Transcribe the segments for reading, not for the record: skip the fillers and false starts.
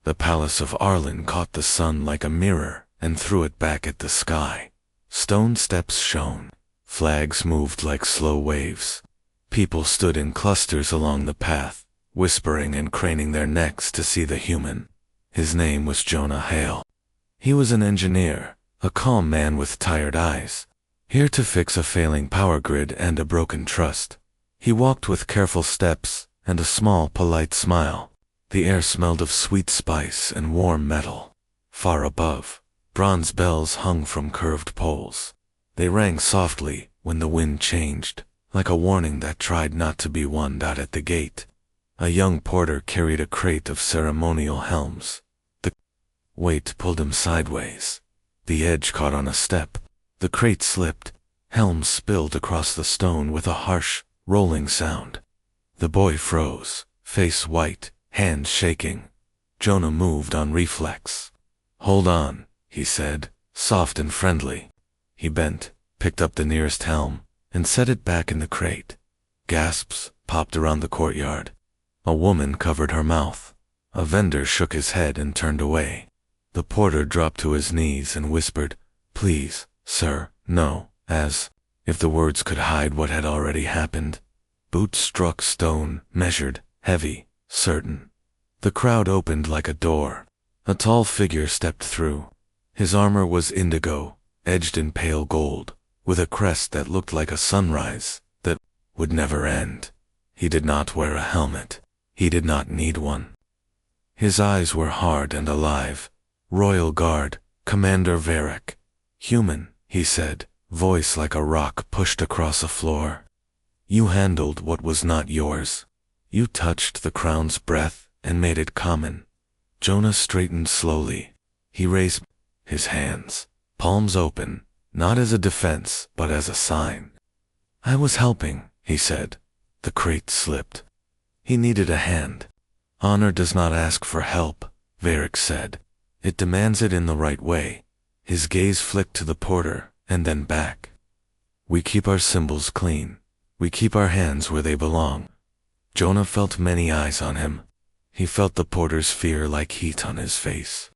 The palace of Arlen caught the sun like a mirror and threw it back at the sky. Stone steps shone. Flags moved like slow waves. People stood in clusters along the path, whispering and craning their necks to see the human. His name was Jonah Hale. He was an engineer, a calm man with tired eyes, here to fix a failing power grid and a broken trust. He walked with careful steps and a small, polite smile. The air smelled of sweet spice and warm metal. Far above, bronze bells hung from curved poles. They rang softly when the wind changed, like a warning that tried not to be one. At the gate, a young porter carried a crate of ceremonial helms. The weight pulled him sideways. The edge caught on a step. The crate slipped. Helms spilled across the stone with a harsh, rolling sound. The boy froze, face white, hands shaking. Jonah moved on reflex. "Hold on," he said, soft and friendly. He bent, picked up the nearest helm, and set it back in the crate. Gasps popped around the courtyard. A woman covered her mouth. A vendor shook his head and turned away. The porter dropped to his knees and whispered, "Please, sir, no," as if the words could hide what had already happened. Boots struck stone, measured, heavy, certain. The crowd opened like a door. A tall figure stepped through. His armor was indigo, edged in pale gold, with a crest that looked like a sunrise that would never end. He did not wear a helmet. He did not need one. His eyes were hard and alive. "Royal Guard, Commander Varric." "Human," he said, voice like a rock pushed across a floor. "You handled what was not yours. You touched the crown's breath and made it common." Jonah straightened slowly. He raised his hands, palms open, not as a defense, but as a sign. "I was helping," he said. The crate slipped. He needed a hand. "Honor does not ask for help," Varric said. "It demands it in the right way." His gaze flicked to the porter, and then back. "We keep our symbols clean. We keep our hands where they belong." Jonah felt many eyes on him. He felt the porter's fear like heat on his face.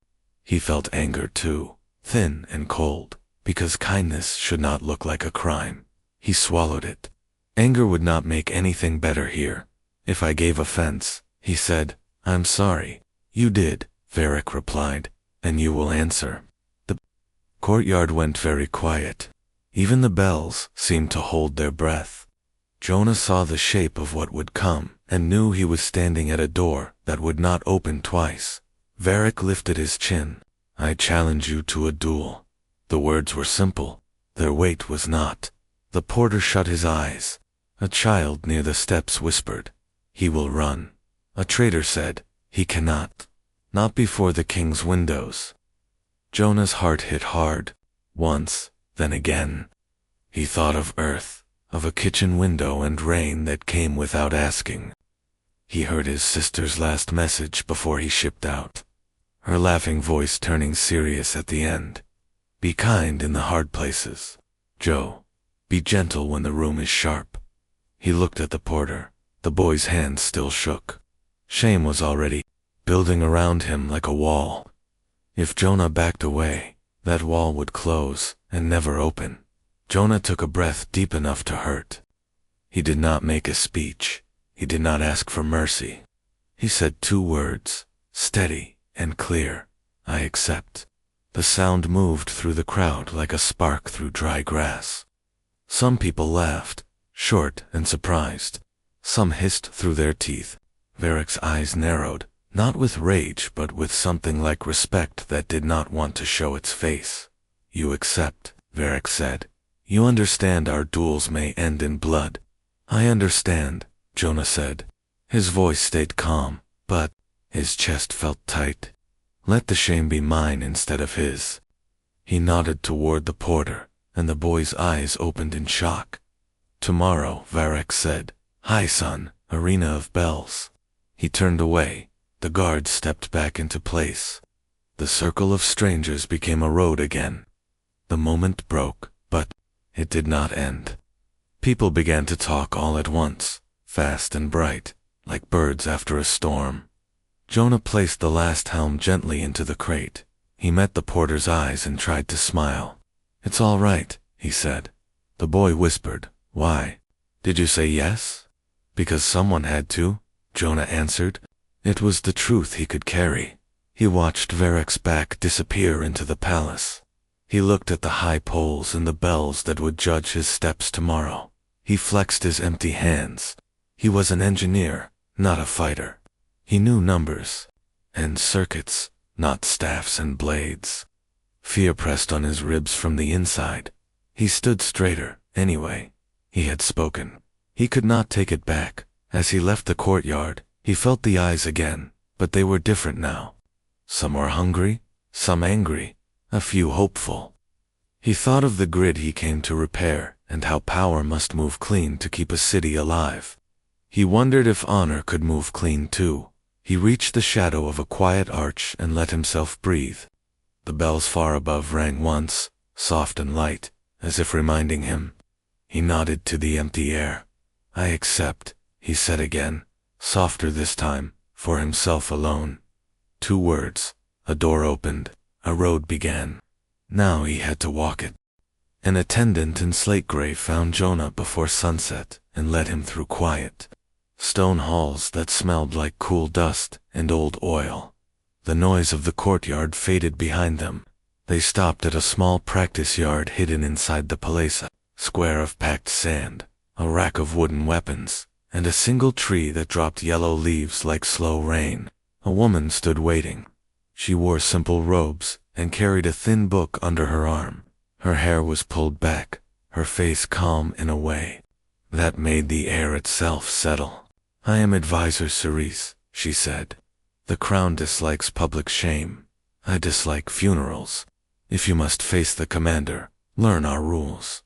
He felt anger too, thin and cold, because kindness should not look like a crime. He swallowed it. Anger would not make anything better here. "If I gave offense," he said, "I'm sorry." "You did," Varric replied, "and you will answer." The courtyard went very quiet. Even the bells seemed to hold their breath. Jonah saw the shape of what would come and knew he was standing at a door that would not open twice. Varric lifted his chin. "I challenge you to a duel." The words were simple. Their weight was not. The porter shut his eyes. A child near the steps whispered, "He will run." A traitor said, "He cannot. Not before the king's windows." Jonah's heart hit hard. Once, then again. He thought of Earth, of a kitchen window and rain that came without asking. He heard his sister's last message before he shipped out. Her laughing voice turning serious at the end. "Be kind in the hard places, Joe. Be gentle when the room is sharp." He looked at the porter. The boy's hand still shook. Shame was already building around him like a wall. If Jonah backed away, that wall would close and never open. Jonah took a breath deep enough to hurt. He did not make a speech. He did not ask for mercy. He said 2 words, steady and clear, "I accept." The sound moved through the crowd like a spark through dry grass. Some people laughed, short and surprised. Some hissed through their teeth. Varric's eyes narrowed, not with rage but with something like respect that did not want to show its face. "You accept," Varric said. "You understand our duels may end in blood." "I understand," Jonah said. His voice stayed calm, but his chest felt tight. "Let the shame be mine instead of his." He nodded toward the porter, and the boy's eyes opened in shock. "Tomorrow," Varric said. "Hi, son, arena of bells." He turned away. The guard stepped back into place. The circle of strangers became a road again. The moment broke, but it did not end. People began to talk all at once, fast and bright, like birds after a storm. Jonah placed the last helm gently into the crate. He met the porter's eyes and tried to smile. "It's all right," he said. The boy whispered, "Why? Did you say yes?" "Because someone had to," Jonah answered. It was the truth he could carry. He watched Varek's back disappear into the palace. He looked at the high poles and the bells that would judge his steps tomorrow. He flexed his empty hands. He was an engineer, not a fighter. He knew numbers and circuits, not staffs and blades. Fear pressed on his ribs from the inside. He stood straighter, anyway. He had spoken. He could not take it back. As he left the courtyard, he felt the eyes again, but they were different now. Some were hungry, some angry, a few hopeful. He thought of the grid he came to repair and how power must move clean to keep a city alive. He wondered if honor could move clean too. He reached the shadow of a quiet arch and let himself breathe. The bells far above rang once, soft and light, as if reminding him. He nodded to the empty air. "I accept," he said again, softer this time, for himself alone. 2 words. A door opened. A road began. Now he had to walk it. An attendant in slate gray found Jonah before sunset and led him through quiet stone halls that smelled like cool dust and old oil. The noise of the courtyard faded behind them. They stopped at a small practice yard hidden inside the palesa, square of packed sand, a rack of wooden weapons, and a single tree that dropped yellow leaves like slow rain. A woman stood waiting. She wore simple robes and carried a thin book under her arm. Her hair was pulled back, her face calm in a way that made the air itself settle. "I am Advisor Cerise," she said. "The crown dislikes public shame. I dislike funerals. If you must face the commander, learn our rules."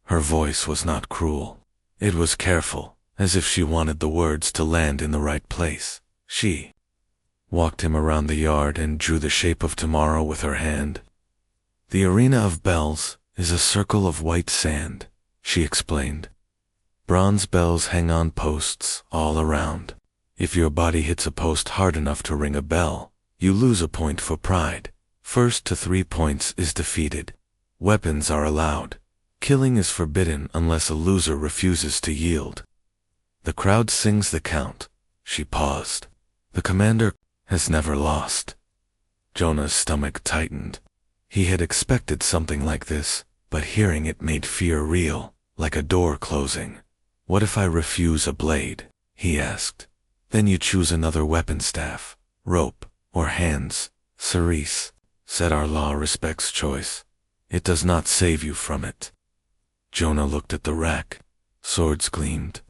Her voice was not cruel. It was careful, as if she wanted the words to land in the right place. She walked him around the yard and drew the shape of tomorrow with her hand. "The arena of bells is a circle of white sand," she explained. "Bronze bells hang on posts all around. If your body hits a post hard enough to ring a bell, you lose a point for pride. First to 3 points is defeated. Weapons are allowed. Killing is forbidden unless a loser refuses to yield. The crowd sings the count." She paused. "The commander has never lost." Jonah's stomach tightened. He had expected something like this, but hearing it made fear real, like a door closing. "What if I refuse a blade?" he asked. "Then you choose another weapon staff, rope, or hands." "Cerise," said, "our law respects choice. It does not save you from it." Jonah looked at the rack. Swords gleamed.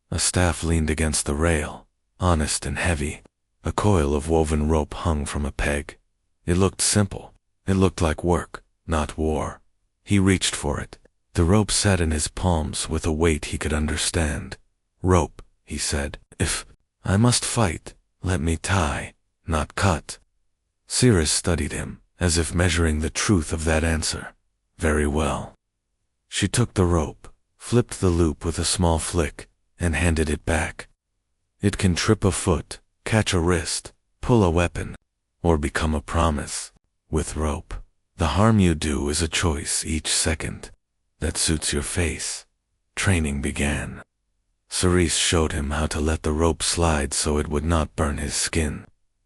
A staff leaned against the rail, honest and heavy. A coil of woven rope hung from a peg. It looked simple. It looked like work, not war. He reached for it. The rope sat in his palms with a weight he could understand. "Rope," he said. "If I must fight, let me tie, not cut." Cerise studied him, as if measuring the truth of that answer. "Very well." She took the rope, flipped the loop with a small flick, and handed it back. "It can trip a foot, catch a wrist, pull a weapon, or become a promise. With rope, the harm you do is a choice each second. That suits your face." Training began. Cerise showed him how to let the rope slide so it would not burn his skin.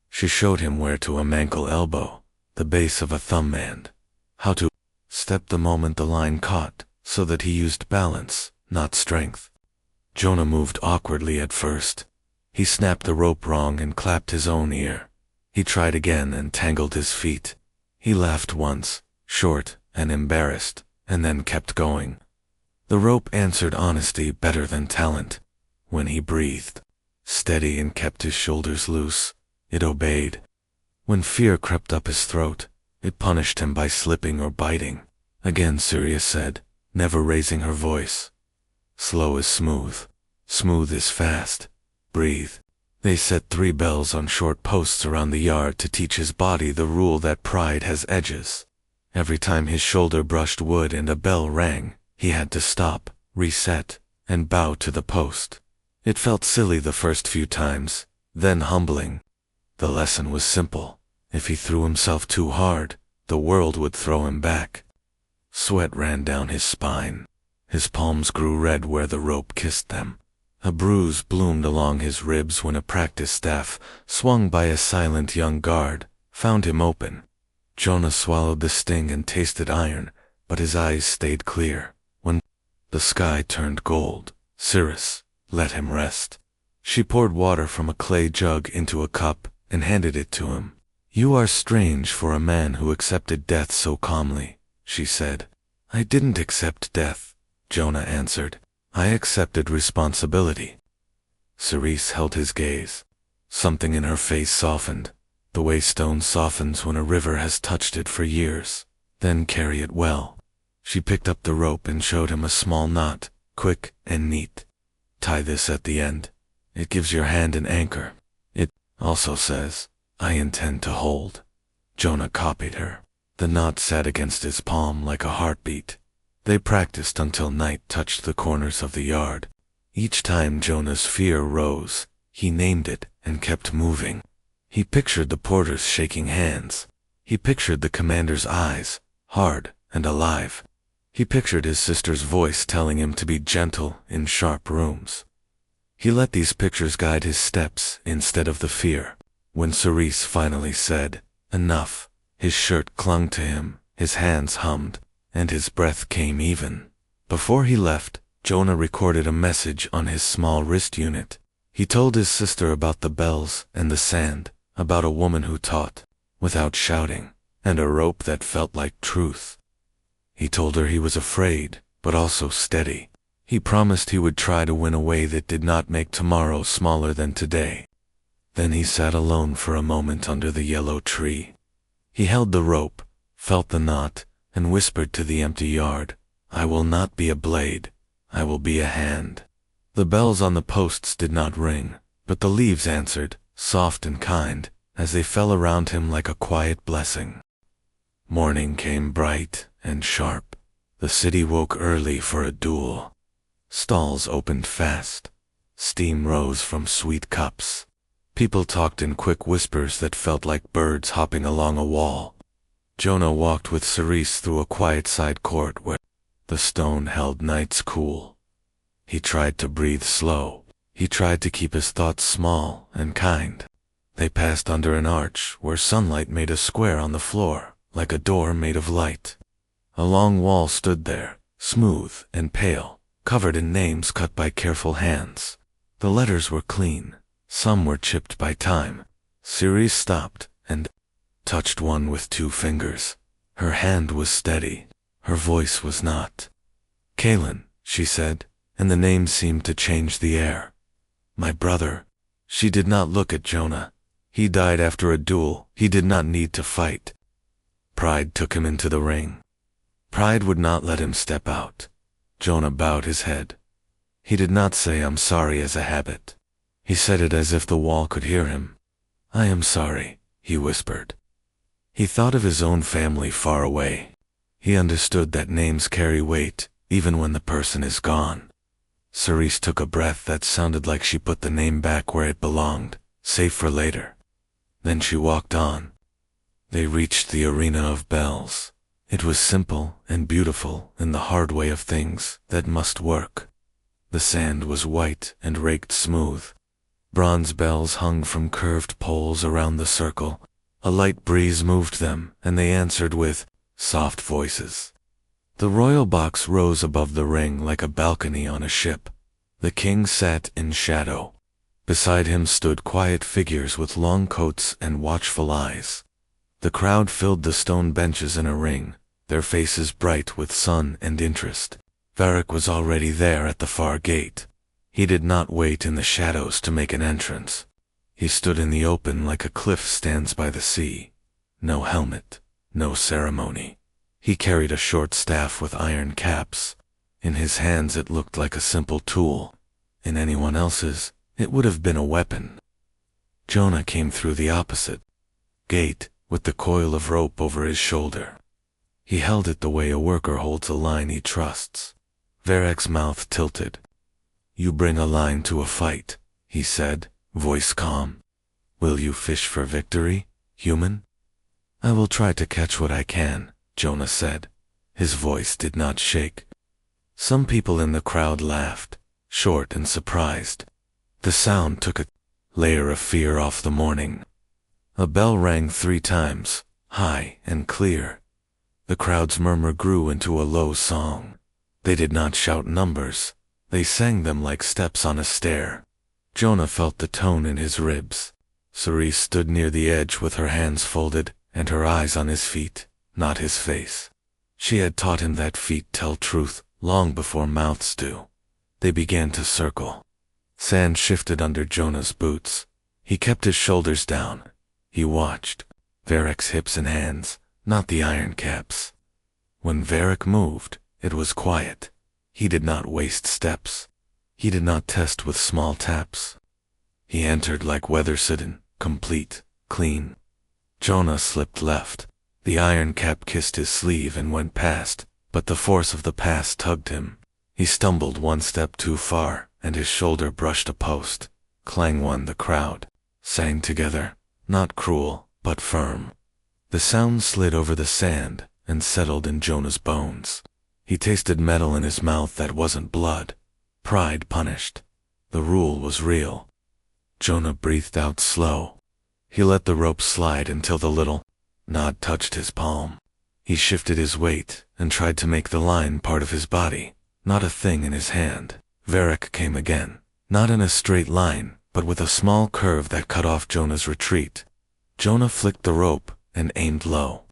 She showed him where to ankle elbow, the base of a thumb and how to step the moment the line caught, so that he used balance, not strength. Jonah moved awkwardly at first. He snapped the rope wrong and clapped his own ear. He tried again and tangled his feet. He laughed once, short and embarrassed, and then kept going. The rope answered honesty better than talent. When he breathed steady and kept his shoulders loose, it obeyed. When fear crept up his throat, it punished him by slipping or biting. Again Cerise said, never raising her voice. "Slow is smooth. Smooth is fast. Breathe." They set 3 bells on short posts around the yard to teach his body the rule that pride has edges. Every time his shoulder brushed wood and a bell rang, he had to stop, reset, and bow to the post. It felt silly the first few times, then humbling. The lesson was simple. If he threw himself too hard, the world would throw him back. Sweat ran down his spine. His palms grew red where the rope kissed them. A bruise bloomed along his ribs when a practice staff, swung by a silent young guard, found him open. Jonah swallowed the sting and tasted iron, but his eyes stayed clear. When the sky turned gold, Circe let him rest. She poured water from a clay jug into a cup and handed it to him. "You are strange for a man who accepted death so calmly," she said. "I didn't accept death," Jonah answered. "I accepted responsibility." Cerise held his gaze. Something in her face softened, the way stone softens when a river has touched it for years. "Then carry it well." She picked up the rope and showed him a small knot, quick and neat. "Tie this at the end. It gives your hand an anchor. It also says, 'I intend to hold.'" Jonah copied her. The knot sat against his palm like a heartbeat. They practiced until night touched the corners of the yard. Each time Jonah's fear rose, he named it and kept moving. He pictured the porters shaking hands. He pictured the commander's eyes, hard and alive. He pictured his sister's voice telling him to be gentle in sharp rooms. He let these pictures guide his steps instead of the fear. When Cerise finally said, "Enough," his shirt clung to him, his hands hummed, and his breath came even. Before he left, Jonah recorded a message on his small wrist unit. He told his sister about the bells and the sand, about a woman who taught, without shouting, and a rope that felt like truth. He told her he was afraid, but also steady. He promised he would try to win a way that did not make tomorrow smaller than today. Then he sat alone for a moment under the yellow tree. He held the rope, felt the knot, and whispered to the empty yard, "I will not be a blade, I will be a hand." The bells on the posts did not ring, but the leaves answered, soft and kind, as they fell around him like a quiet blessing. Morning came bright and sharp. The city woke early for a duel. Stalls opened fast. Steam rose from sweet cups. People talked in quick whispers that felt like birds hopping along a wall. Jonah walked with Cerise through a quiet side court where the stone held nights cool. He tried to breathe slow. He tried to keep his thoughts small and kind. They passed under an arch where sunlight made a square on the floor, like a door made of light. A long wall stood there, smooth and pale, covered in names cut by careful hands. The letters were clean. Some were chipped by time. Cerise stopped and touched one with 2 fingers. Her hand was steady. Her voice was not. "Kalen," she said, and the name seemed to change the air. "My brother." She did not look at Jonah. He died after a duel. He did not need to fight. Pride took him into the ring. Pride would not let him step out. Jonah bowed his head. He did not say "I'm sorry" as a habit. He said it as if the wall could hear him. "I am sorry," he whispered. He thought of his own family far away. He understood that names carry weight, even when the person is gone. Cerise took a breath that sounded like she put the name back where it belonged, safe for later. Then she walked on. They reached the arena of bells. It was simple and beautiful in the hard way of things that must work. The sand was white and raked smooth. Bronze bells hung from curved poles around the circle. A light breeze moved them, and they answered with soft voices. The royal box rose above the ring like a balcony on a ship. The king sat in shadow. Beside him stood quiet figures with long coats and watchful eyes. The crowd filled the stone benches in a ring, their faces bright with sun and interest. Varric was already there at the far gate. He did not wait in the shadows to make an entrance. He stood in the open like a cliff stands by the sea. No helmet, no ceremony. He carried a short staff with iron caps. In his hands it looked like a simple tool. In anyone else's, it would have been a weapon. Jonah came through the opposite gate with the coil of rope over his shoulder. He held it the way a worker holds a line he trusts. Varric's mouth tilted. "You bring a line to a fight," he said, voice calm. Will you fish for victory, human? I will try to catch what I can, Jonah said. His voice did not shake. Some people in the crowd laughed, short and surprised. The sound took a layer of fear off the morning. A bell rang 3 times, high and clear. The crowd's murmur grew into a low song. They did not shout numbers. They sang them like steps on a stair. Jonah felt the tone in his ribs. Cerise stood near the edge with her hands folded and her eyes on his feet, not his face. She had taught him that feet tell truth long before mouths do. They began to circle. Sand shifted under Jonah's boots. He kept his shoulders down. He watched. Varric's hips and hands, not the iron caps. When Varric moved, it was quiet. He did not waste steps. He did not test with small taps. He entered like weather-sidden, complete, clean. Jonah slipped left. The iron cap kissed his sleeve and went past, but the force of the pass tugged him. He stumbled 1 step too far, and his shoulder brushed a post. Clang won the crowd. Sang together, not cruel, but firm. The sound slid over the sand and settled in Jonah's bones. He tasted metal in his mouth that wasn't blood. Pride punished. The rule was real. Jonah breathed out slow. He let the rope slide until the little knot touched his palm. He shifted his weight and tried to make the line part of his body, not a thing in his hand. Varric came again, not in a straight line, but with a small curve that cut off Jonah's retreat. Jonah flicked the rope and aimed low.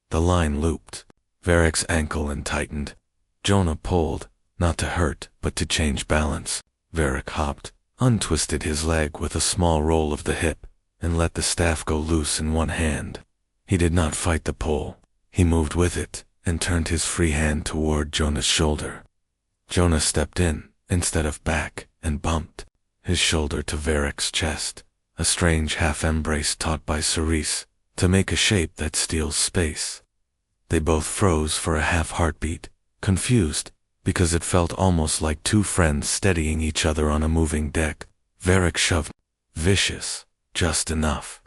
The line looped. Varric's ankle and tightened. Jonah pulled, not to hurt, but to change balance. Varric hopped, untwisted his leg with a small roll of the hip, and let the staff go loose in one hand. He did not fight the pull. He moved with it, and turned his free hand toward Jonah's shoulder. Jonah stepped in, instead of back, and bumped his shoulder to Varric's chest, a strange half-embrace taught by Cerise, to make a shape that steals space. They both froze for a half-heartbeat, confused, because it felt almost like 2 friends steadying each other on a moving deck. Varric shoved, vicious, just enough.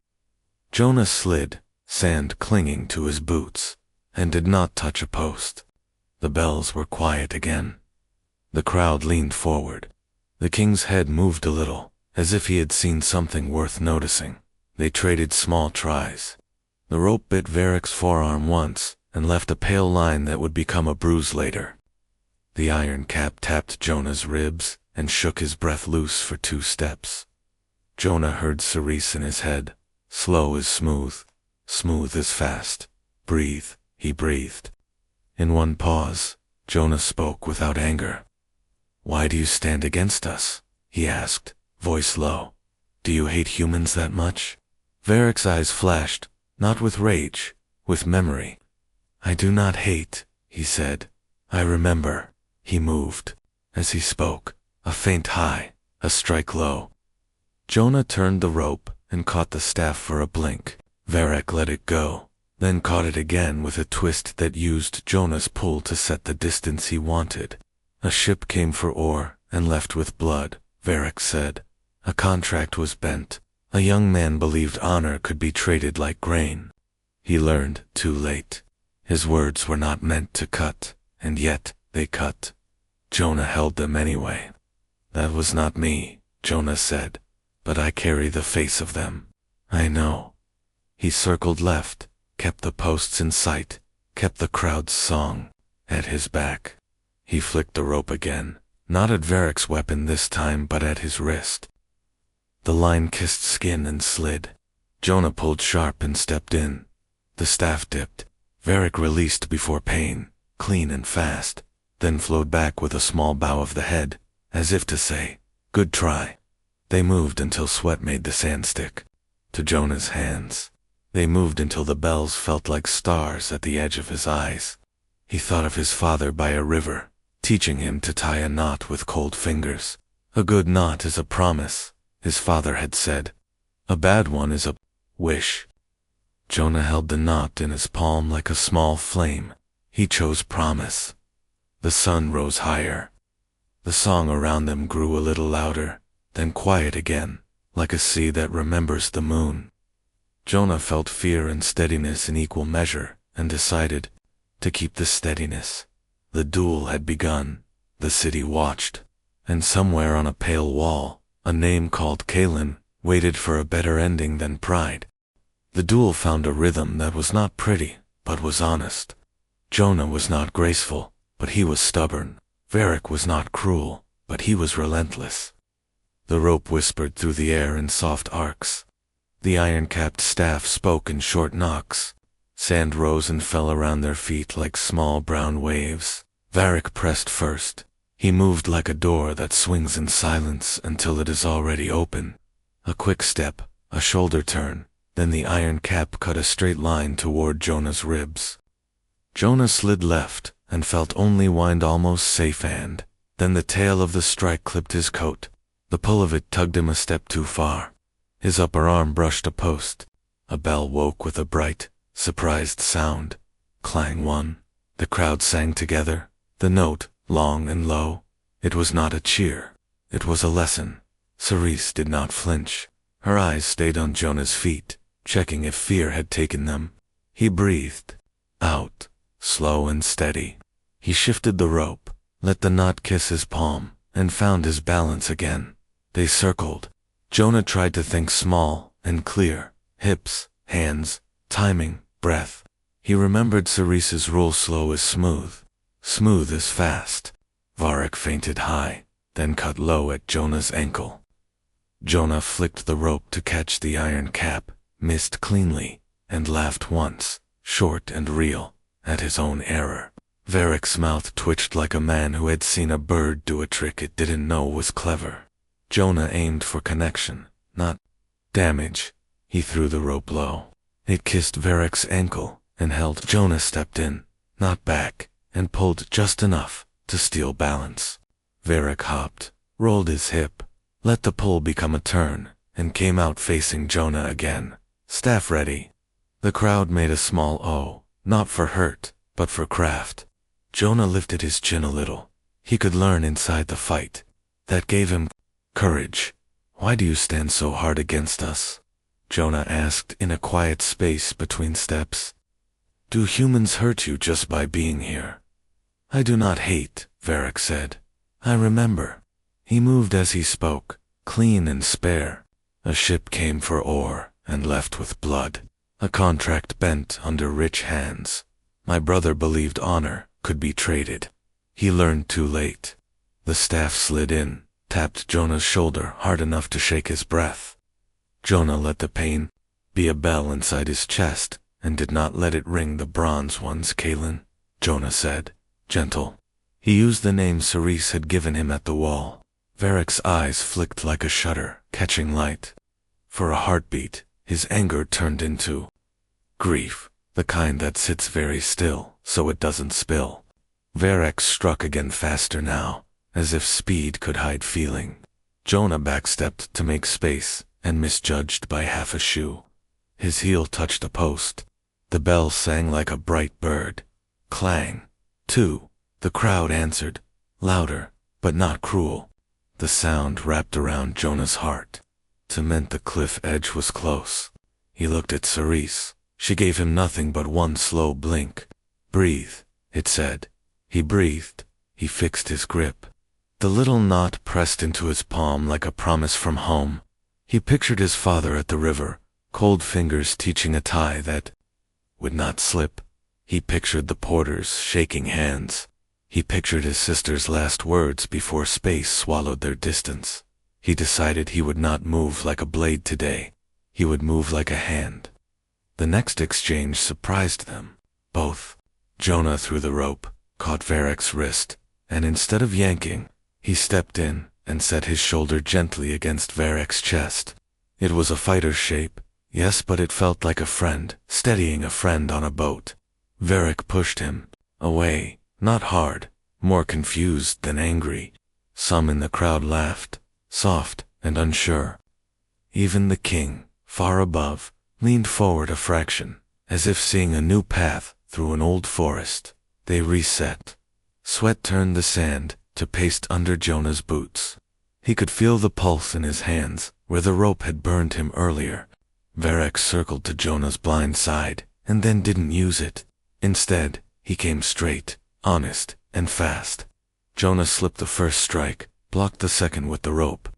Jonah slid, sand clinging to his boots, and did not touch a post. The bells were quiet again. The crowd leaned forward. The king's head moved a little, as if he had seen something worth noticing. They traded small tries. The rope bit Varric's forearm once, and left a pale line that would become a bruise later. The iron cap tapped Jonah's ribs and shook his breath loose for 2 steps. Jonah heard Cerise in his head. Slow is smooth, smooth is fast. Breathe, he breathed. In one pause, Jonah spoke without anger. Why do you stand against us? He asked, voice low. Do you hate humans that much? Varric's eyes flashed, not with rage, with memory. I do not hate, he said. I remember. He moved. As he spoke, a faint high, a strike low. Jonah turned the rope and caught the staff for a blink. Varric let it go, then caught it again with a twist that used Jonah's pull to set the distance he wanted. A ship came for ore and left with blood, Varric said. A contract was bent. A young man believed honor could be traded like grain. He learned too late. His words were not meant to cut, and yet they cut. Jonah held them anyway. That was not me, Jonah said, but I carry the face of them. I know. He circled left, kept the posts in sight, kept the crowd's song at his back. He flicked the rope again, not at Varric's weapon this time but at his wrist. The line kissed skin and slid. Jonah pulled sharp and stepped in. The staff dipped. Varric released before pain, clean and fast, then flowed back with a small bow of the head, as if to say, good try. They moved until sweat made the sand stick to Jonah's hands. They moved until the bells felt like stars at the edge of his eyes. He thought of his father by a river, teaching him to tie a knot with cold fingers. A good knot is a promise, his father had said. A bad one is a wish. Jonah held the knot in his palm like a small flame. He chose promise. The sun rose higher. The song around them grew a little louder, then quiet again, like a sea that remembers the moon. Jonah felt fear and steadiness in equal measure, and decided to keep the steadiness. The duel had begun, the city watched, and somewhere on a pale wall, a name called Kalin waited for a better ending than pride. The duel found a rhythm that was not pretty, but was honest. Jonah was not graceful, but he was stubborn. Varric was not cruel, but he was relentless. The rope whispered through the air in soft arcs. The iron-capped staff spoke in short knocks. Sand rose and fell around their feet like small brown waves. Varric pressed first. He moved like a door that swings in silence until it is already open. A quick step, a shoulder turn, then the iron cap cut a straight line toward Jonah's ribs. Jonah slid left and felt only wind almost safe, and then the tail of the strike clipped his coat. The pull of it tugged him a step too far. His upper arm brushed a post. A bell woke with a bright, surprised sound. Clang one. The crowd sang together, the note, long and low. It was not a cheer. It was a lesson. Cerise did not flinch. Her eyes stayed on Jonah's feet, checking if fear had taken them. He breathed out, slow and steady. He shifted the rope, let the knot kiss his palm, and found his balance again. They circled. Jonah tried to think small and clear. Hips, hands, timing, breath. He remembered Cerise's rule: slow is smooth. Smooth is fast. Varric feinted high, then cut low at Jonah's ankle. Jonah flicked the rope to catch the iron cap, missed cleanly, and laughed once, short and real, at his own error. Varric's mouth twitched like a man who had seen a bird do a trick it didn't know was clever. Jonah aimed for connection, not damage. He threw the rope low. It kissed Varric's ankle and held. Jonah stepped in, not back, and pulled just enough to steal balance. Varric hopped, rolled his hip, let the pull become a turn, and came out facing Jonah again, staff ready. The crowd made a small O, not for hurt, but for craft. Jonah lifted his chin a little. He could learn inside the fight. That gave him courage. Why do you stand so hard against us? Jonah asked in a quiet space between steps. Do humans hurt you just by being here? I do not hate, Varric said. I remember. He moved as he spoke, clean and spare. A ship came for ore and left with blood. A contract bent under rich hands. My brother believed honor could be traded. He learned too late. The staff slid in, tapped Jonah's shoulder hard enough to shake his breath. Jonah let the pain be a bell inside his chest and did not let it ring the bronze ones. Kalin, Jonah said, gentle. He used the name Cerise had given him at the wall. Varric's eyes flicked like a shutter, catching light. For a heartbeat, his anger turned into grief, the kind that sits very still so it doesn't spill. Varric struck again, faster now, as if speed could hide feeling. Jonah backstepped to make space and misjudged by half a shoe. His heel touched a post. The bell sang like a bright bird. Clang. 2. The crowd answered, louder, but not cruel. The sound wrapped around Jonah's heart. It meant the cliff edge was close. He looked at Cerise. She gave him nothing but one slow blink. Breathe, it said. He breathed. He fixed his grip. The little knot pressed into his palm like a promise from home. He pictured his father at the river, cold fingers teaching a tie that would not slip. He pictured the porters shaking hands. He pictured his sister's last words before space swallowed their distance. He decided he would not move like a blade today. He would move like a hand. The next exchange surprised them, both. Jonah threw the rope, caught Varric's wrist, and instead of yanking, he stepped in and set his shoulder gently against Varric's chest. It was a fighter's shape, yes, but it felt like a friend, steadying a friend on a boat. Varric pushed him away, not hard, more confused than angry. Some in the crowd laughed, soft and unsure. Even the king, far above, leaned forward a fraction, as if seeing a new path through an old forest. They reset. Sweat turned the sand to paste under Jonah's boots. He could feel the pulse in his hands, where the rope had burned him earlier. Varric circled to Jonah's blind side, and then didn't use it. Instead, he came straight, honest, and fast. Jonah slipped the first strike, blocked the second with the rope,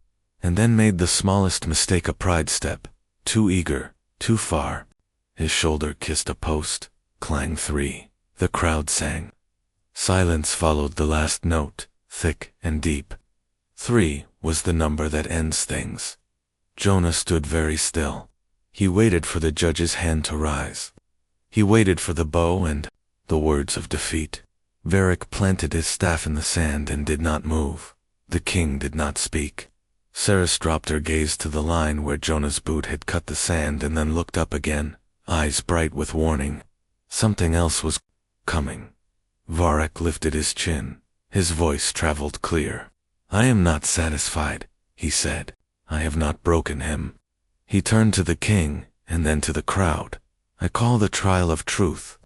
and then made the smallest mistake a pride step. Too eager, too far. His shoulder kissed a post. Clang 3. The crowd sang. Silence followed the last note, thick and deep. 3 was the number that ends things. Jonah stood very still. He waited for the judge's hand to rise. He waited for the bow and the words of defeat. Varric planted his staff in the sand and did not move. The king did not speak. Ceres dropped her gaze to the line where Jonah's boot had cut the sand and then looked up again, eyes bright with warning. Something else was coming. Varric lifted his chin. His voice traveled clear. "I am not satisfied," he said. "I have not broken him." He turned to the king, and then to the crowd. "I call the trial of truth."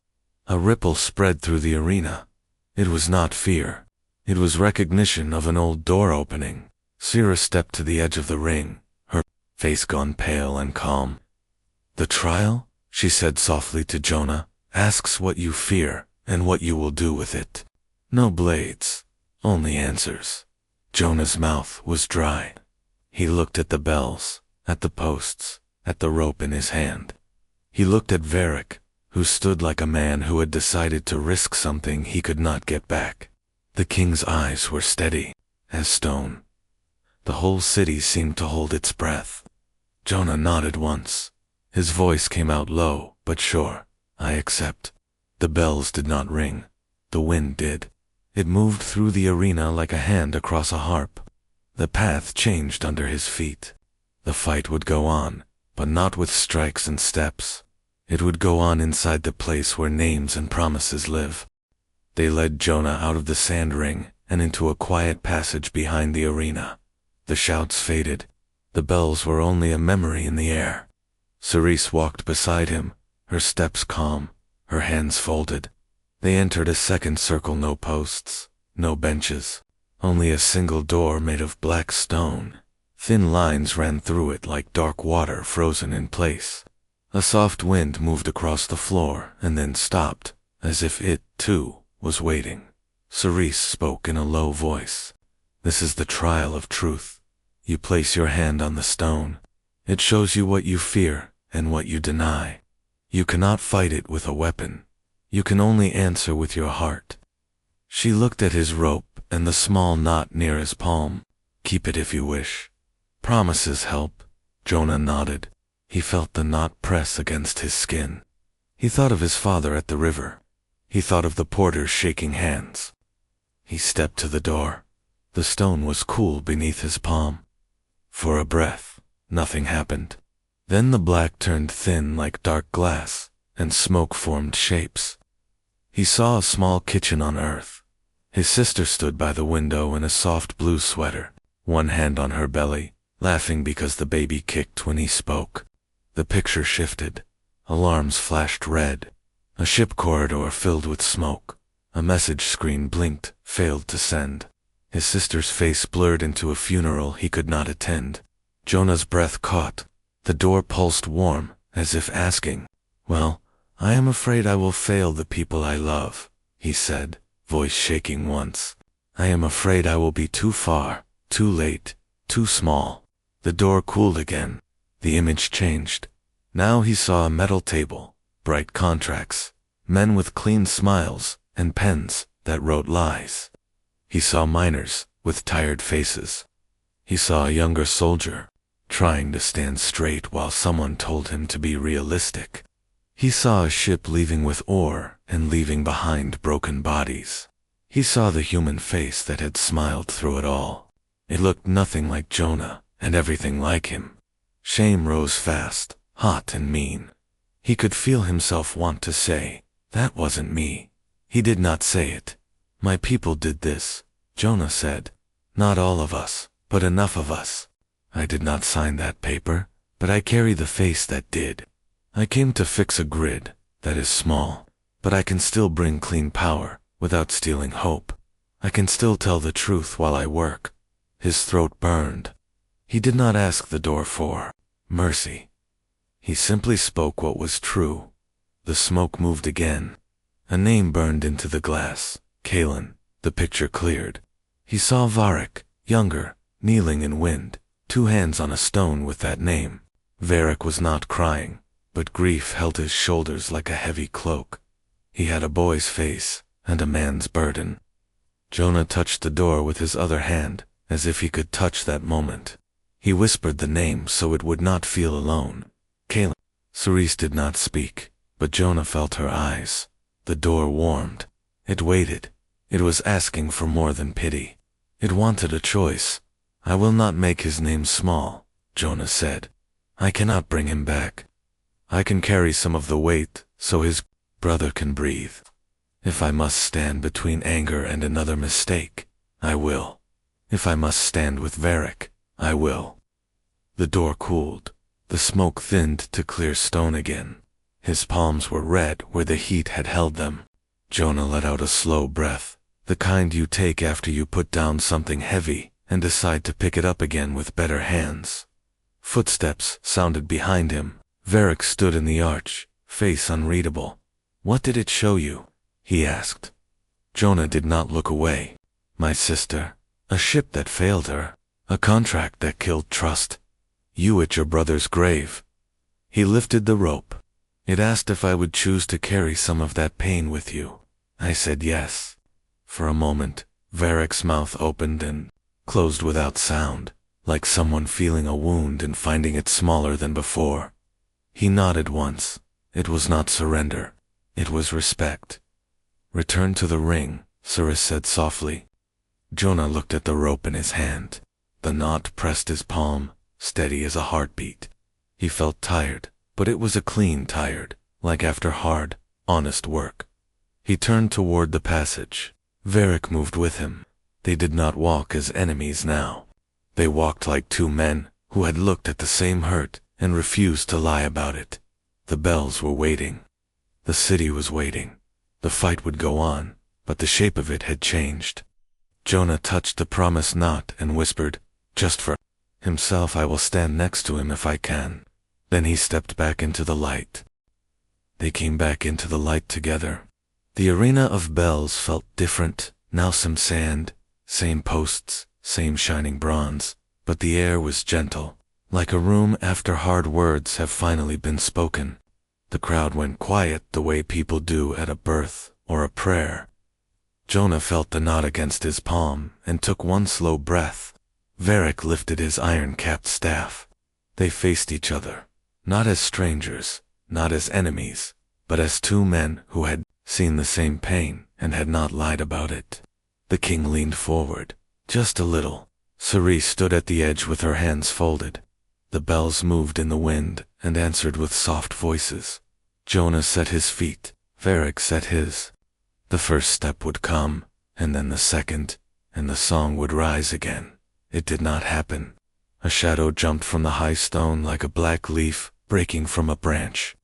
A ripple spread through the arena. It was not fear. It was recognition of an old door opening. Ceres stepped to the edge of the ring, her face gone pale and calm. "The trial," she said softly to Jonah, "asks what you fear and what you will do with it. No blades, only answers." Jonah's mouth was dry. He looked at the bells, at the posts, at the rope in his hand. He looked at Varric, who stood like a man who had decided to risk something he could not get back. The king's eyes were steady as stone. The whole city seemed to hold its breath. Jonah nodded once. His voice came out low but sure. "I accept." The bells did not ring. The wind did. It moved through the arena like a hand across a harp. The path changed under his feet. The fight would go on, but not with strikes and steps. It would go on inside the place where names and promises live. They led Jonah out of the sand ring and into a quiet passage behind the arena. The shouts faded. The bells were only a memory in the air. Ceres walked beside him, her steps calm, her hands folded. They entered a second circle, no posts, no benches, only a single door made of black stone. Thin lines ran through it like dark water frozen in place. A soft wind moved across the floor and then stopped, as if it, too, was waiting. Ceres spoke in a low voice. "This is the trial of truth. You place your hand on the stone. It shows you what you fear and what you deny. You cannot fight it with a weapon. You can only answer with your heart." She looked at his rope and the small knot near his palm. "Keep it if you wish. Promises help." Jonah nodded. He felt the knot press against his skin. He thought of his father at the river. He thought of the porters shaking hands. He stepped to the door. The stone was cool beneath his palm. For a breath, nothing happened. Then the black turned thin like dark glass, and smoke formed shapes. He saw a small kitchen on earth. His sister stood by the window in a soft blue sweater, one hand on her belly, laughing because the baby kicked when he spoke. The picture shifted. Alarms flashed red. A ship corridor filled with smoke. A message screen blinked, failed to send. His sister's face blurred into a funeral he could not attend. Jonah's breath caught. The door pulsed warm, as if asking, "Well, I am afraid I will fail the people I love," he said, voice shaking once. "I am afraid I will be too far, too late, too small." The door cooled again. The image changed. Now he saw a metal table, bright contracts, men with clean smiles, and pens that wrote lies. He saw miners with tired faces. He saw a younger soldier, trying to stand straight while someone told him to be realistic. He saw a ship leaving with ore and leaving behind broken bodies. He saw the human face that had smiled through it all. It looked nothing like Jonah, and everything like him. Shame rose fast, hot and mean. He could feel himself want to say, "That wasn't me." He did not say it. "My people did this," Jonah said. "Not all of us, but enough of us. I did not sign that paper, but I carry the face that did. I came to fix a grid that is small, but I can still bring clean power without stealing hope. I can still tell the truth while I work." His throat burned. He did not ask the door for mercy. He simply spoke what was true. The smoke moved again. A name burned into the glass. Kalen. The picture cleared. He saw Varric, younger, kneeling in wind, 2 hands on a stone with that name. Varric was not crying, but grief held his shoulders like a heavy cloak. He had a boy's face and a man's burden. Jonah touched the door with his other hand, as if he could touch that moment. He whispered the name so it would not feel alone. Kalen. Cerise did not speak, but Jonah felt her eyes. The door warmed. It waited. It was asking for more than pity. It wanted a choice. I will not make his name small, Jonah said. I cannot bring him back. I can carry some of the weight so his brother can breathe. If I must stand between anger and another mistake, I will. If I must stand with Varric, I will. The door cooled. The smoke thinned to clear stone again. His palms were red where the heat had held them. Jonah let out a slow breath, the kind you take after you put down something heavy and decide to pick it up again with better hands. Footsteps sounded behind him. Varric stood in the arch, face unreadable. What did it show you? He asked. Jonah did not look away. My sister. A ship that failed her. A contract that killed trust. You at your brother's grave. He lifted the rope. It asked if I would choose to carry some of that pain with you. I said yes. For a moment, Varric's mouth opened and closed without sound, like someone feeling a wound and finding it smaller than before. He nodded once. It was not surrender. It was respect. Return to the ring, Ceres said softly. Jonah looked at the rope in his hand. The knot pressed his palm, steady as a heartbeat. He felt tired, but it was a clean tired, like after hard, honest work. He turned toward the passage. Varric moved with him. They did not walk as enemies now. They walked like 2 men who had looked at the same hurt and refused to lie about it. The bells were waiting. The city was waiting. The fight would go on, but the shape of it had changed. Jonah touched the promised knot and whispered, just for himself, I will stand next to him if I can. Then he stepped back into the light. They came back into the light together. The arena of bells felt different, now some sand, same posts, same shining bronze, but the air was gentle, like a room after hard words have finally been spoken. The crowd went quiet the way people do at a birth or a prayer. Jonah felt the knot against his palm and took one slow breath. Varric lifted his iron-capped staff. They faced each other, not as strangers, not as enemies, but as 2 men who had seen the same pain and had not lied about it. The king leaned forward, just a little. Cerise stood at the edge with her hands folded. The bells moved in the wind and answered with soft voices. Jonah set his feet, Varric set his. The first step would come, and then the second, and the song would rise again. It did not happen. A shadow jumped from the high stone like a black leaf breaking from a branch.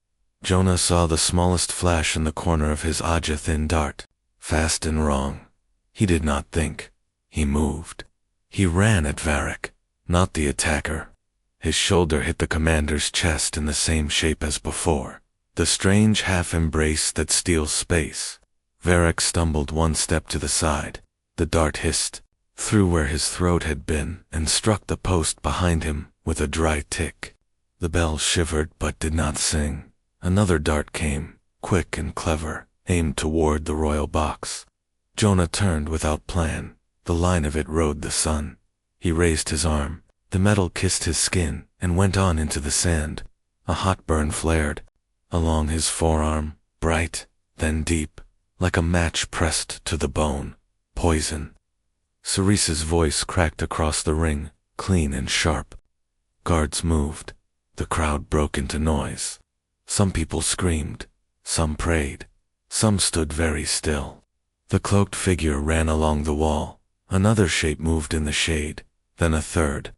Jonah saw the smallest flash in the corner of his eye, a thin dart, fast and wrong. He did not think. He moved. He ran at Varric, not the attacker. His shoulder hit the commander's chest in the same shape as before, the strange half-embrace that steals space. Varric stumbled 1 step to the side. The dart hissed through where his throat had been and struck the post behind him with a dry tick. The bells shivered but did not sing. Another dart came, quick and clever, aimed toward the royal box. Jonah turned without plan. The line of it rode the sun. He raised his arm. The metal kissed his skin and went on into the sand. A hot burn flared along his forearm, bright, then deep, like a match pressed to the bone. Poison. Cerise's voice cracked across the ring, clean and sharp. Guards moved. The crowd broke into noise. Some people screamed. Some prayed. Some stood very still. The cloaked figure ran along the wall. Another shape moved in the shade, then a third.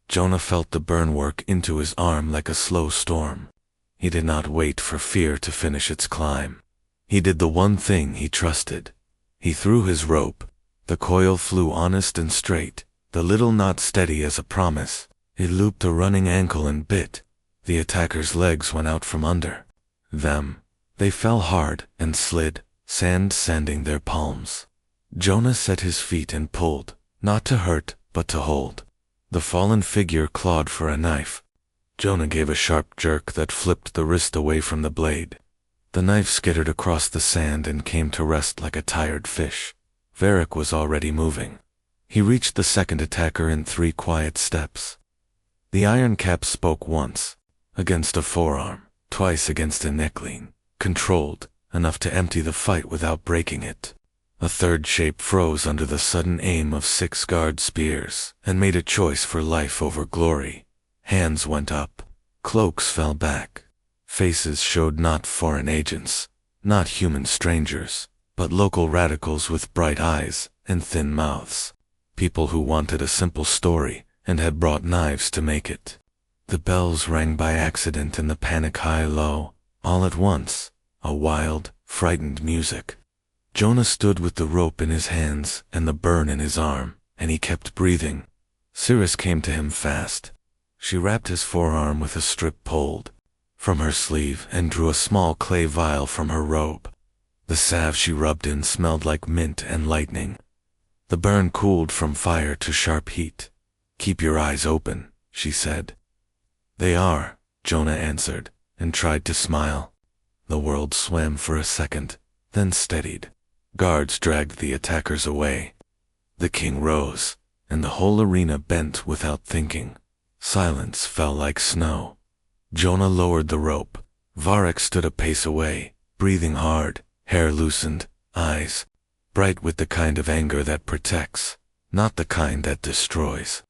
Jonah felt the burn work into his arm like a slow storm. He did not wait for fear to finish its climb. He did the one thing he trusted. He threw his rope. The coil flew honest and straight, the little knot steady as a promise. It looped a running ankle and bit. The attacker's legs went out from under them. They fell hard and slid, sand sanding their palms. Jonah set his feet and pulled, not to hurt, but to hold. The fallen figure clawed for a knife. Jonah gave a sharp jerk that flipped the wrist away from the blade. The knife skittered across the sand and came to rest like a tired fish. Varric was already moving. He reached the second attacker in 3 quiet steps. The iron cap spoke once, against a forearm, twice against a neckline, controlled, enough to empty the fight without breaking it. A third shape froze under the sudden aim of 6 guard spears, and made a choice for life over glory. Hands went up. Cloaks fell back. Faces showed not foreign agents, not human strangers, but local radicals with bright eyes and thin mouths. People who wanted a simple story and had brought knives to make it. The bells rang by accident and the panic high-low, all at once, a wild, frightened music. Jonah stood with the rope in his hands and the burn in his arm, and he kept breathing. Cirrus came to him fast. She wrapped his forearm with a strip pulled from her sleeve and drew a small clay vial from her robe. The salve she rubbed in smelled like mint and lightning. The burn cooled from fire to sharp heat. "Keep your eyes open," she said. "They are," Jonah answered, and tried to smile. The world swam for a second, then steadied. Guards dragged the attackers away. The king rose, and the whole arena bent without thinking. Silence fell like snow. Jonah lowered the rope. Varric stood a pace away, breathing hard, hair loosened, eyes bright with the kind of anger that protects, not the kind that destroys.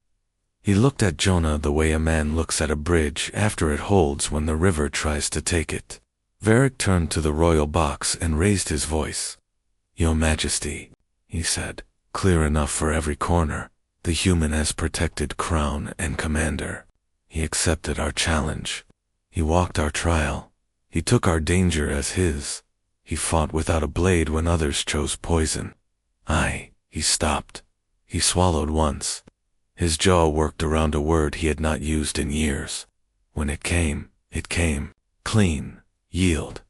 He looked at Jonah the way a man looks at a bridge after it holds when the river tries to take it. Varric turned to the royal box and raised his voice. "Your Majesty," he said, clear enough for every corner, "the human has protected crown and commander. He accepted our challenge. He walked our trial. He took our danger as his. He fought without a blade when others chose poison. He stopped. He swallowed once. His jaw worked around a word he had not used in years. When it came clean, yield.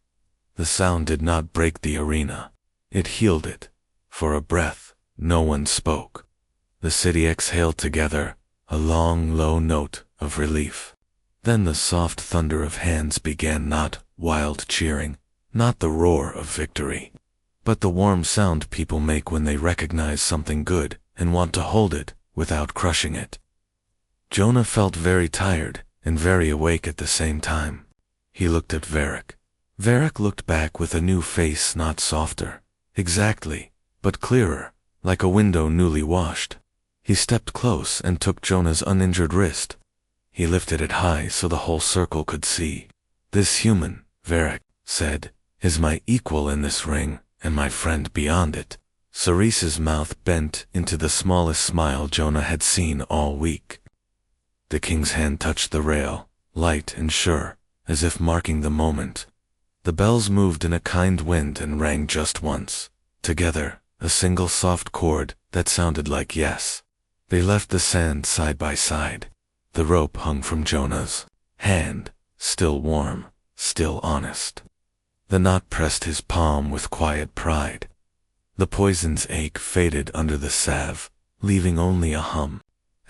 The sound did not break the arena. It healed it. For a breath, no one spoke. The city exhaled together, a long, low note of relief. Then the soft thunder of hands began, not wild cheering, not the roar of victory, but the warm sound people make when they recognize something good and want to hold it without crushing it. Jonah felt very tired and very awake at the same time. He looked at Varric. Varric looked back with a new face, not softer, exactly, but clearer, like a window newly washed. He stepped close and took Jonah's uninjured wrist. He lifted it high so the whole circle could see. "This human," Varric said, "is my equal in this ring and my friend beyond it." Cerese's mouth bent into the smallest smile Jonah had seen all week. The king's hand touched the rail, light and sure, as if marking the moment. The bells moved in a kind wind and rang just once, together, a single soft chord that sounded like yes. They left the sand side by side. The rope hung from Jonah's hand, still warm, still honest. The knot pressed his palm with quiet pride. The poison's ache faded under the salve, leaving only a hum.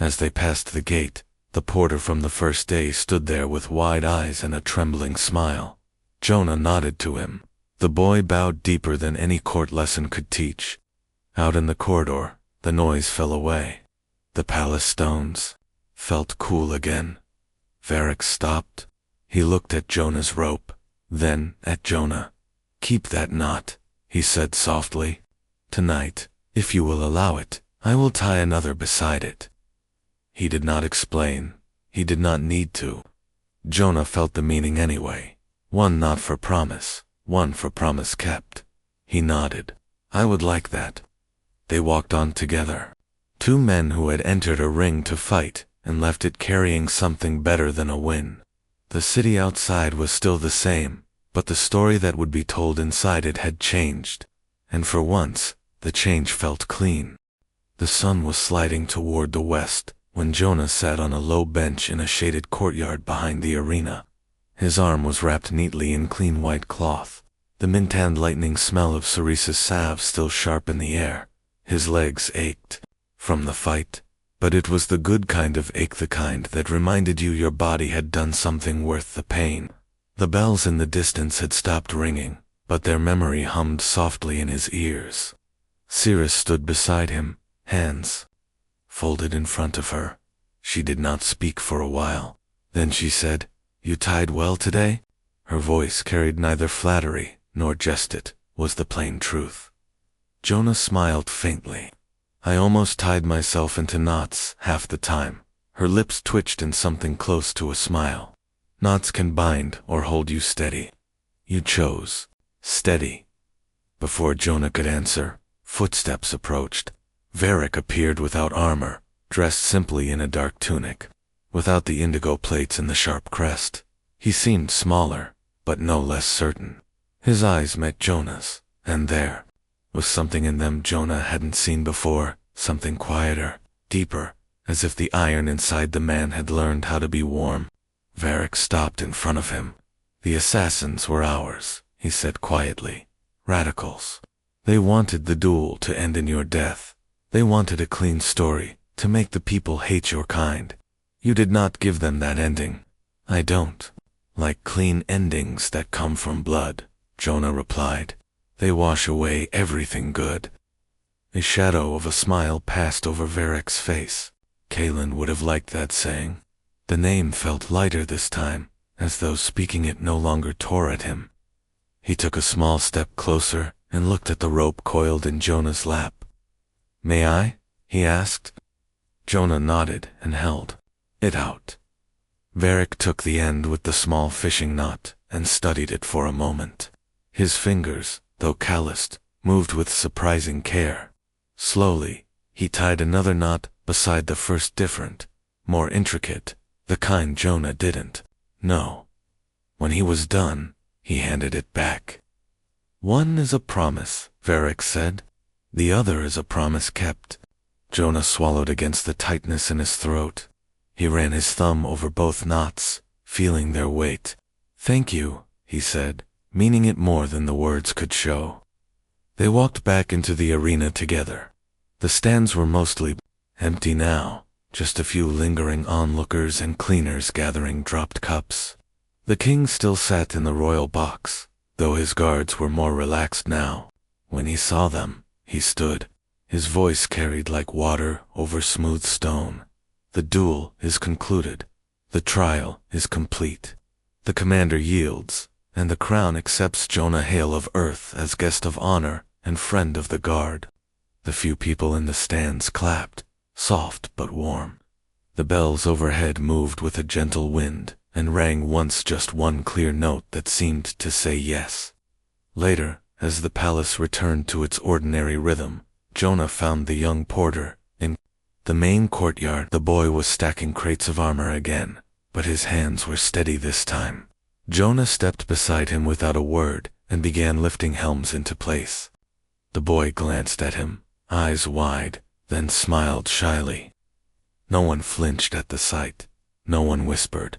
As they passed the gate, the porter from the first day stood there with wide eyes and a trembling smile. Jonah nodded to him. The boy bowed deeper than any court lesson could teach. Out in the corridor, the noise fell away. The palace stones felt cool again. Varric stopped. He looked at Jonah's rope, then at Jonah. "Keep that knot," he said softly. "Tonight, if you will allow it, I will tie another beside it." He did not explain. He did not need to. Jonah felt the meaning anyway. One knot for promise, one for promise kept. He nodded. "I would like that." They walked on together. Two men who had entered a ring to fight and left it carrying something better than a win. The city outside was still the same, but the story that would be told inside it had changed. And for once, the change felt clean. The sun was sliding toward the west when Jonah sat on a low bench in a shaded courtyard behind the arena. His arm was wrapped neatly in clean white cloth, the mint-and lightning smell of Ceresa's salve still sharp in the air. His legs ached from the fight, but it was the good kind of ache, the kind that reminded you your body had done something worth the pain. The bells in the distance had stopped ringing, but their memory hummed softly in his ears. Ceres stood beside him, hands folded in front of her. She did not speak for a while. Then she said, "You tied well today?" Her voice carried neither flattery nor jest. It was the plain truth. Jonah smiled faintly. "I almost tied myself into knots half the time." Her lips twitched in something close to a smile. "Knots can bind or hold you steady. You chose steady." Before Jonah could answer, footsteps approached. Varric appeared without armor, dressed simply in a dark tunic, without the indigo plates and the sharp crest. He seemed smaller, but no less certain. His eyes met Jonah's, and there was something in them Jonah hadn't seen before, something quieter, deeper, as if the iron inside the man had learned how to be warm. Varric stopped in front of him. "The assassins were ours," he said quietly. "Radicals. They wanted the duel to end in your death. They wanted a clean story, to make the people hate your kind. You did not give them that ending." "I don't like clean endings that come from blood," Jonah replied. "They wash away everything good." A shadow of a smile passed over Varric's face. Kalen would have liked that saying. The name felt lighter this time, as though speaking it no longer tore at him. He took a small step closer and looked at the rope coiled in Jonah's lap. "May I?" he asked. Jonah nodded and held it out. Varric took the end with the small fishing knot and studied it for a moment. His fingers, though calloused, moved with surprising care. Slowly, he tied another knot beside the first, different, more intricate, the kind Jonah didn't know. When he was done, he handed it back. "One is a promise," Varric said. "The other is a promise kept." Jonah swallowed against the tightness in his throat. He ran his thumb over both knots, feeling their weight. "Thank you," he said, meaning it more than the words could show. They walked back into the arena together. The stands were mostly empty now, just a few lingering onlookers and cleaners gathering dropped cups. The king still sat in the royal box, though his guards were more relaxed now. When he saw them, he stood. His voice carried like water over smooth stone. "The duel is concluded. The trial is complete. The commander yields, and the crown accepts Jonah Hale of Earth as guest of honor and friend of the guard." The few people in the stands clapped, soft but warm. The bells overhead moved with a gentle wind and rang once just one clear note that seemed to say yes. Later, as the palace returned to its ordinary rhythm, Jonah found the young porter in the main courtyard. The boy was stacking crates of armor again, but his hands were steady this time. Jonah stepped beside him without a word and began lifting helms into place. The boy glanced at him, eyes wide, then smiled shyly. No one flinched at the sight. No one whispered.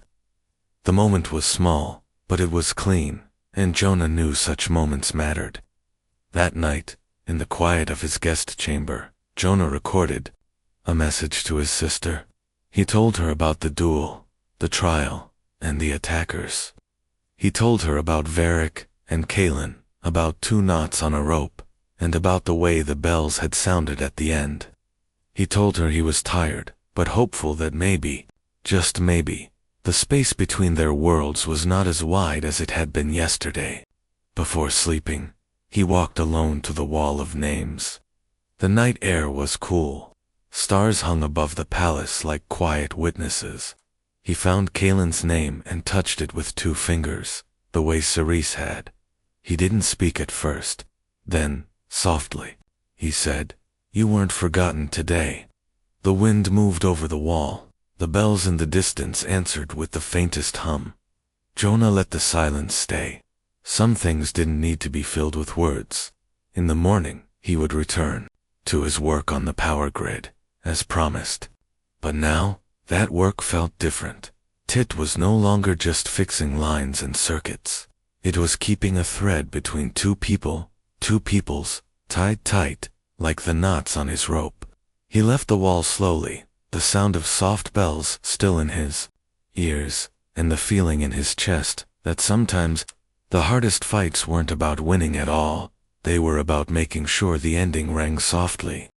The moment was small, but it was clean, and Jonah knew such moments mattered. That night, in the quiet of his guest chamber, Jonah recorded a message to his sister. He told her about the duel, the trial, and the attackers. He told her about Varric and Kalen, about 2 knots on a rope, and about the way the bells had sounded at the end. He told her he was tired, but hopeful that maybe, just maybe, the space between their worlds was not as wide as it had been yesterday. Before sleeping, he walked alone to the wall of names. The night air was cool. Stars hung above the palace like quiet witnesses. He found Kalen's name and touched it with 2 fingers, the way Ceres had. He didn't speak at first. Then, softly, he said, "You weren't forgotten today." The wind moved over the wall. The bells in the distance answered with the faintest hum. Jonah let the silence stay. Some things didn't need to be filled with words. In the morning, he would return. to his work on the power grid, as promised. But now, that work felt different. Tit was no longer just fixing lines and circuits. It was keeping a thread between two peoples, tied tight, like the knots on his rope. He left the wall slowly, the sound of soft bells still in his ears, and the feeling in his chest that sometimes the hardest fights weren't about winning at all, they were about making sure the ending rang softly.